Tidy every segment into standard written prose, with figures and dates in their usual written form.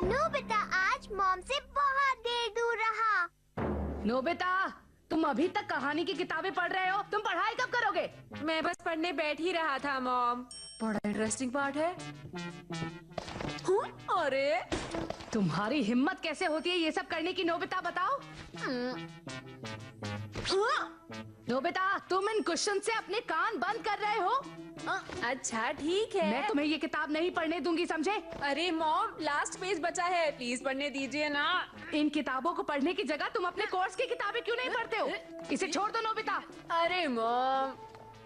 Nobita आज mom से बहुत देर दूर रहा। नोबिता, तुम अभी तक कहानी की किताबें पढ़ रहे हो? तुम पढ़ाई कब करोगे? मैं बस पढ़ने बैठ ही रहा था मॉम। बड़ा इंटरेस्टिंग पार्ट है। अरे तुम्हारी हिम्मत कैसे होती है ये सब करने की? नोबिता बताओ। नोबिता, तुम इन क्वेश्चन से अपने कान बंद कर रहे हो? अच्छा ठीक है। मैं तुम्हें ये किताब नहीं पढ़ने दूंगी, समझे? अरे मॉम, लास्ट पेज बचा है, प्लीज पढ़ने दीजिए ना। इन किताबों को पढ़ने की जगह तुम अपने कोर्स की किताबें क्यों नहीं पढ़ते हो? इसे छोड़ दो नोबिता। अरे मॉम,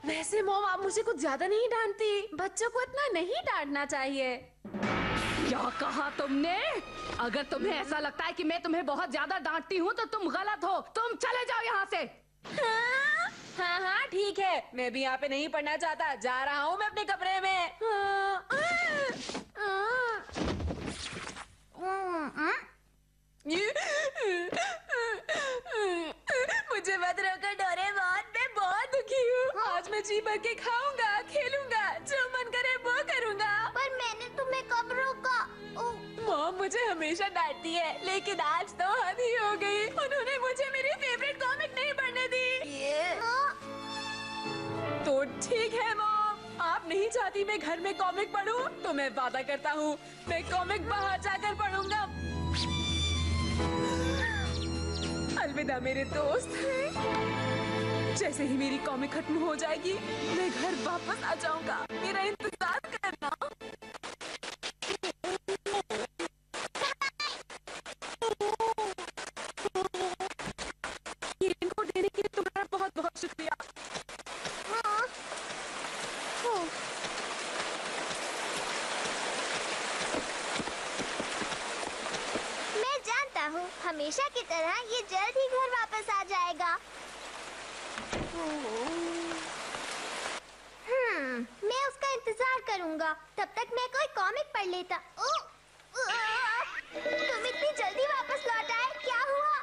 वैसे मॉम आप मुझे कुछ ज्यादा नहीं डांटती। बच्चों को इतना नहीं डांटना चाहिए। क्या कहा तुमने? अगर तुम्हें ऐसा लगता है कि मैं तुम्हें बहुत ज्यादा डांटती हूँ तो तुम गलत हो। तुम चले जाओ यहाँ से। हाँ हाँ ठीक है, मैं भी यहाँ पे नहीं पढ़ना चाहता। जा रहा हूँ मैं अपने कमरे में। मुझे मत रोको डोरेमोन, मैं बहुत दुखी हूँ। आज मैं जी भर के खाऊंगा, खेलूंगा, जो मन करे वो करूंगा। पर मैंने तुम्हें कब रोका? मॉम मुझे हमेशा डांटती है, लेकिन आज तो हद ही हो गई। उन्होंने मुझे मेरी फेवरेट कॉमिक नहीं पढ़ने दी। तो ठीक है मॉम, आप नहीं चाहती मैं घर में कॉमिक पढूं, तो मैं वादा करता हूँ मैं कॉमिक बाहर जाकर पढ़ूंगा। अलविदा मेरे दोस्त। जैसे ही मेरी कॉमिक खत्म हो जाएगी मैं घर वापस आ जाऊंगा। मेरा इंतजार करना। ये इनको देने के लिए तुम्हारा बहुत बहुत शुक्रिया। मैं जानता हूँ हमेशा की तरह ये जल्द ही घर वापस आ जाएगा। मैं उसका इंतजार करूँगा। तब तक मैं कोई कॉमिक पढ़ लेता। तुम इतनी जल्दी वापस लौट आए, क्या हुआ?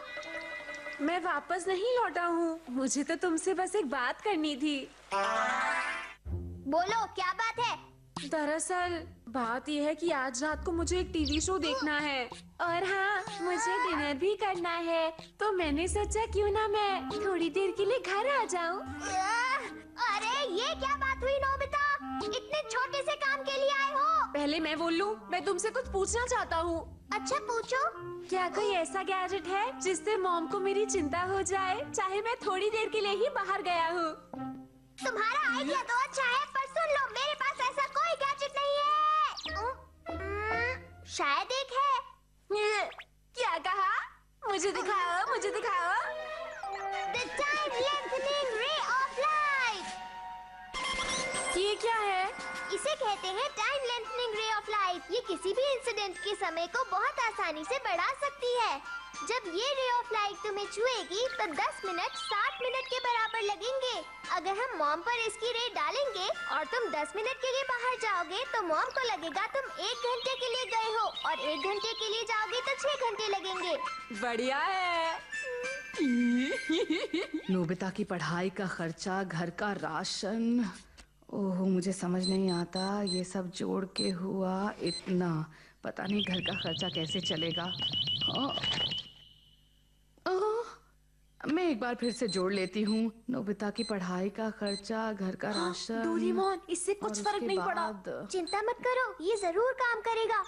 मैं वापस नहीं लौटा हूँ, मुझे तो तुमसे बस एक बात करनी थी। बोलो क्या बात है? दरअसल बात यह है कि आज रात को मुझे एक टीवी शो देखना है और हाँ मुझे डिनर भी करना है। तो मैंने सोचा क्यों ना मैं थोड़ी देर के लिए घर आ जाऊँ। अरे ये क्या बात हुई नोबिता? इतने छोटे से काम के लिए आए हो? पहले मैं बोलूं, मैं तुमसे कुछ पूछना चाहता हूँ। अच्छा पूछो। क्या कोई ऐसा गैजेट है जिससे मॉम को मेरी चिंता हो जाए, चाहे मैं थोड़ी देर के लिए ही बाहर गया हूँ? तुम्हारा आइडिया तो अच्छा है, पर सुन लो मेरे पास ऐसा कोई गैजेट नहीं है। शायद एक है। क्या कहा? मुझे दिखाओ, मुझे दिखाओ। The time lengthening ray of light। ये क्या है? इसे कहते हैं time lengthening ray of light. ये किसी भी इंसिडेंट के समय को बहुत आसानी से बढ़ा सकती है। जब ये रे ऑफ लाइट तुम्हें छुएगी तो 10 मिनट 60 मिनट के बराबर लगेंगे। अगर हम मॉम पर इसकी रे डालेंगे और तुम 10 मिनट के लिए बाहर जाओगे तो मॉम को लगेगा तुम 1 घंटे के लिए गए हो, और 1 घंटे के लिए जाओगे तो 6 घंटे लगेंगे। बढ़िया है। नोबिता की पढ़ाई का खर्चा, घर का राशन। ओह, मुझे समझ नहीं आता ये सब जोड़ के हुआ इतना। पता नहीं घर का खर्चा कैसे चलेगा। मैं एक बार फिर से जोड़ लेती हूँ। नोबिता की पढ़ाई का खर्चा, घर का राशन। डोरेमोन, इससे कुछ फर्क नहीं पड़ा। चिंता मत करो, ये जरूर काम करेगा।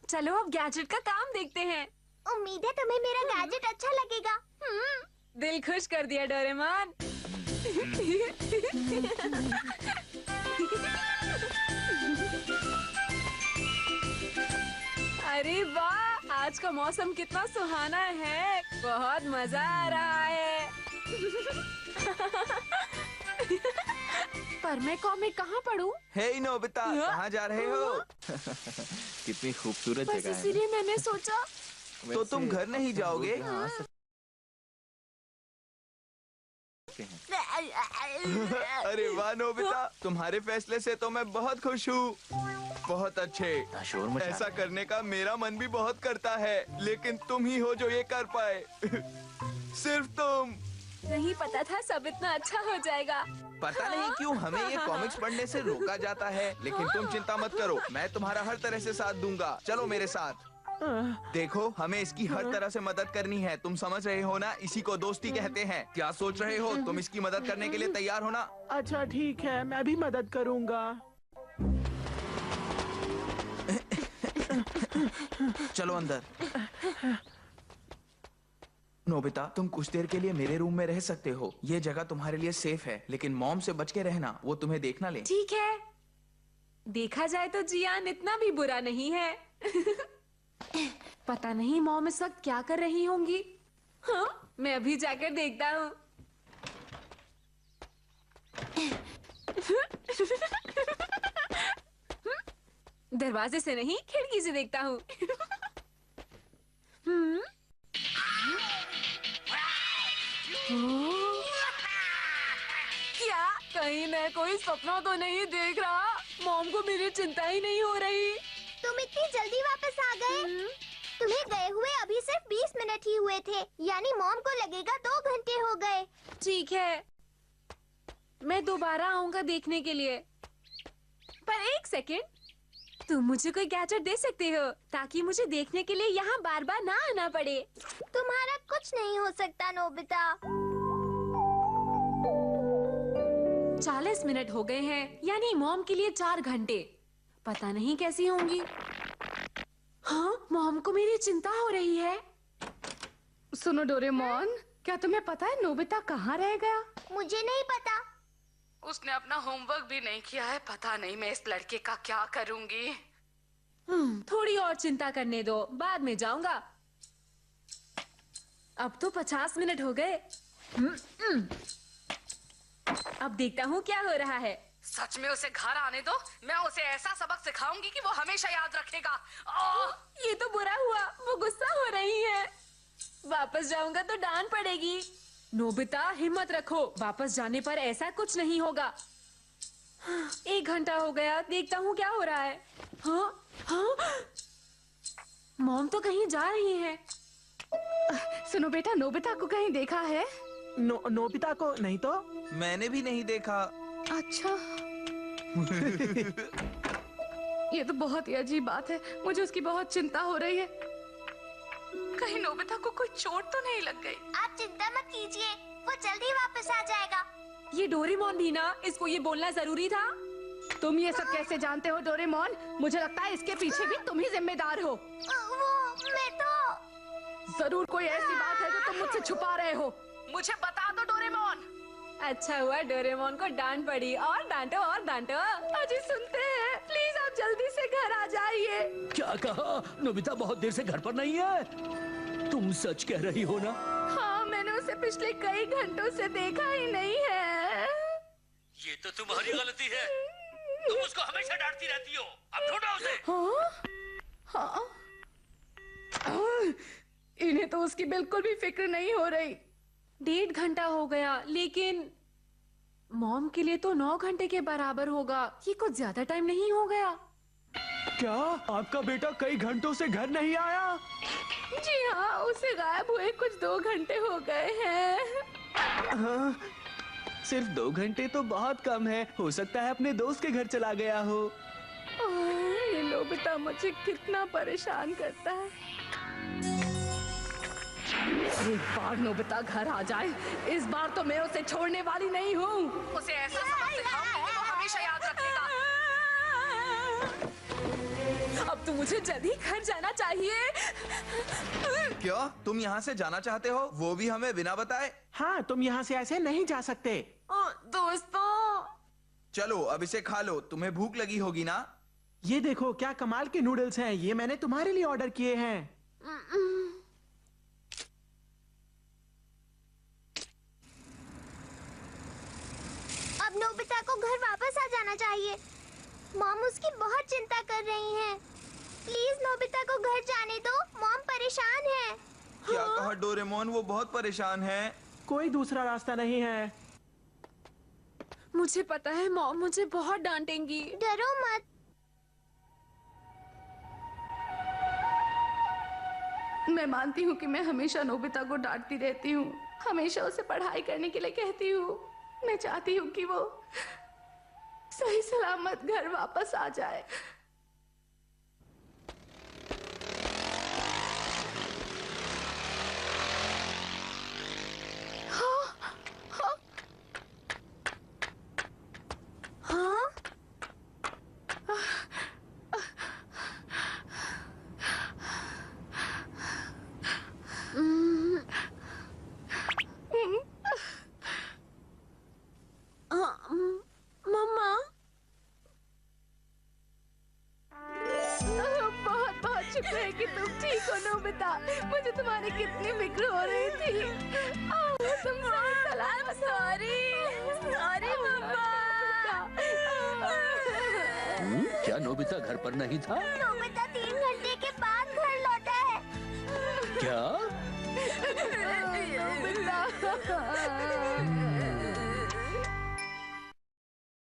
चलो अब गैजेट का काम देखते हैं। उम्मीद है तुम्हें मेरा गैजेट अच्छा लगेगा। दिल खुश कर दिया डोरेमोन। अरे वाह, आज का मौसम कितना सुहाना है। बहुत मजा आ रहा है। पर मैं कॉमिक कहाँ पढूं? हे नोबिता, कहाँ जा रहे हो? कितनी खूबसूरत बस जगह है। इसीलिए मैंने सोचा। तो तुम घर नहीं जाओगे? अरे वाह नोबिता, तुम्हारे फैसले से तो मैं बहुत खुश हूँ। बहुत अच्छे। ऐसा करने का मेरा मन भी बहुत करता है, लेकिन तुम ही हो जो ये कर पाए। सिर्फ तुम। नहीं पता था सब इतना अच्छा हो जाएगा। पता नहीं क्यों हमें ये कॉमिक्स पढ़ने से रोका जाता है, लेकिन तुम चिंता मत करो, मैं तुम्हारा हर तरह से साथ दूंगा। चलो मेरे साथ। देखो, हमें इसकी हर तरह से मदद करनी है, तुम समझ रहे हो ना? इसी को दोस्ती कहते हैं। क्या सोच रहे हो? तुम इसकी मदद करने के लिए तैयार हो ना? अच्छा ठीक है, मैं भी मदद करूंगा। चलो अंदर। नोबिता, तुम कुछ देर के लिए मेरे रूम में रह सकते हो। ये जगह तुम्हारे लिए सेफ है, लेकिन मॉम से बच के रहना, वो तुम्हें देख ना ले। ठीक है। देखा जाए तो जियान इतना भी बुरा नहीं है। पता नहीं मॉम इस वक्त क्या कर रही होंगी। हाँ, मैं अभी जाकर देखता हूँ। दरवाजे से नहीं, खिड़की से देखता हूँ। क्या कहीं मैं कोई सपना तो नहीं देख रहा? मॉम को मेरी चिंता ही नहीं हो रही। तुम इतनी जल्दी वापस आ गए? तुम्हें गए हुए अभी सिर्फ 20 मिनट ही हुए थे, यानी मॉम को लगेगा 2 घंटे हो गए। ठीक है, मैं दोबारा आऊंगा देखने के लिए। पर एक सेकेंड, तुम मुझे कोई गैजेट दे सकते हो ताकि मुझे देखने के लिए यहाँ बार बार ना आना पड़े। तुम्हारा कुछ नहीं हो सकता नोबिता। 40 मिनट हो गए हैं, यानी मॉम के लिए 4 घंटे। पता नहीं कैसी होंगी। हाँ, मॉम को मेरी चिंता हो रही है। सुनो डोरेमोन, क्या तुम्हें पता है नोबिता कहाँ रह गया? मुझे नहीं पता। उसने अपना होमवर्क भी नहीं किया है। पता नहीं मैं इस लड़के का क्या करूंगी। थोड़ी और चिंता करने दो, बाद में जाऊंगा। अब तो 50 मिनट हो गए। अब देखता हूँ क्या हो रहा है। सच में उसे घर आने दो, मैं उसे ऐसा सबक सिखाऊंगी कि वो हमेशा याद रखेगा। ये तो बुरा हुआ, वो गुस्सा हो रही है। वापस जाऊंगा तो डांट पड़ेगी। नोबिता, हिम्मत रखो, वापस जाने पर ऐसा कुछ नहीं होगा। 1 घंटा हो गया, देखता हूँ क्या हो रहा है। हाँ, हाँ, मॉम तो कहीं जा रही है। सुनो बेटा, नोबिता को कहीं देखा है? नोबिता को नहीं तो। मैंने भी नहीं देखा। अच्छा। ये तो बहुत ही अजीब बात है, मुझे उसकी बहुत चिंता हो रही है। कहीं नोबिता को कोई चोट तो नहीं लग गई? आप चिंता मत कीजिए, वो जल्दी वापस आ जाएगा। ये डोरेमोन भी ना, इसको ये बोलना जरूरी था। तुम ये सब कैसे जानते हो डोरेमोन? मुझे लगता है इसके पीछे भी तुम ही जिम्मेदार हो। वो मैं तो। जरूर कोई ऐसी बात है जो तुम मुझसे छुपा रहे हो। मुझे बता दो डोरेमोन। अच्छा हुआ डोरेमोन को डांट पड़ी। और डांटो और डांटो। अजी सुनते हैं, प्लीज आप जल्दी से घर आ जाइए। क्या कहा? नोबिता बहुत देर से घर पर नहीं है? तुम सच कह रही हो ना? हाँ, मैंने उसे पिछले कई घंटों से देखा ही नहीं है। ये तो तुम्हारी गलती है, तुम उसको हमेशा डांटती रहती हो। अब ढूंढो उसे। हाँ? हाँ? इन्हें तो उसकी बिल्कुल भी फिक्र नहीं हो रही। 1.5 घंटा हो गया, लेकिन मॉम के लिए तो 9 घंटे के बराबर होगा। ये कुछ ज्यादा टाइम नहीं हो गया? क्या आपका बेटा कई घंटों से घर नहीं आया? जी हाँ, उसे गायब हुए कुछ 2 घंटे हो गए हैं। हाँ, सिर्फ 2 घंटे तो बहुत कम है। हो सकता है अपने दोस्त के घर चला गया हो। ये नोबिता मुझे कितना परेशान करता है। एक बार नोबिता घर आ जाए, इस बार तो मैं उसे छोड़ने वाली नहीं हूँ। उसे ऐसा सबक सिखाऊंगी कि वो हमेशा याद रखेगा। अब तो मुझे जल्दी घर जाना चाहिए। क्यों? तुम यहाँ से जाना चाहते हो, वो भी हमें बिना बताए? हाँ, तुम यहाँ से ऐसे नहीं जा सकते। दोस्तों, चलो अब इसे खा लो, तुम्हें भूख लगी होगी ना? ये देखो क्या कमाल के नूडल्स हैं, ये मैंने तुम्हारे लिए ऑर्डर किए हैं। अब नोबिता को घर वापस आ जाना चाहिए। मॉम उसकी बहुत चिंता कर रही हैं। प्लीज नोबिता को घर जाने दो, मॉम परेशान है। क्या कहा डोरेमोन? वो बहुत परेशान है। कोई दूसरा रास्ता नहीं है। मुझे पता है मॉम मुझे बहुत डांटेंगी। डरो मत। मैं मानती हूँ कि मैं हमेशा नोबिता को डांटती रहती हूँ, हमेशा उसे पढ़ाई करने के लिए कहती हूँ, मैं चाहती हूँ कि वो सही सलामत घर वापस आ जाए। मम्मा, बहुत बहुत शुक्र है कि तुम ठीक हो नोबिता। मुझे तुम्हारी कितनी फिक्र हो रही थी। तुम सही सलामत। सॉरी मम्मा। क्या नोबिता घर पर नहीं था? नोबिता 3 घंटे के बाद घर लौटा है। क्या? नोबिता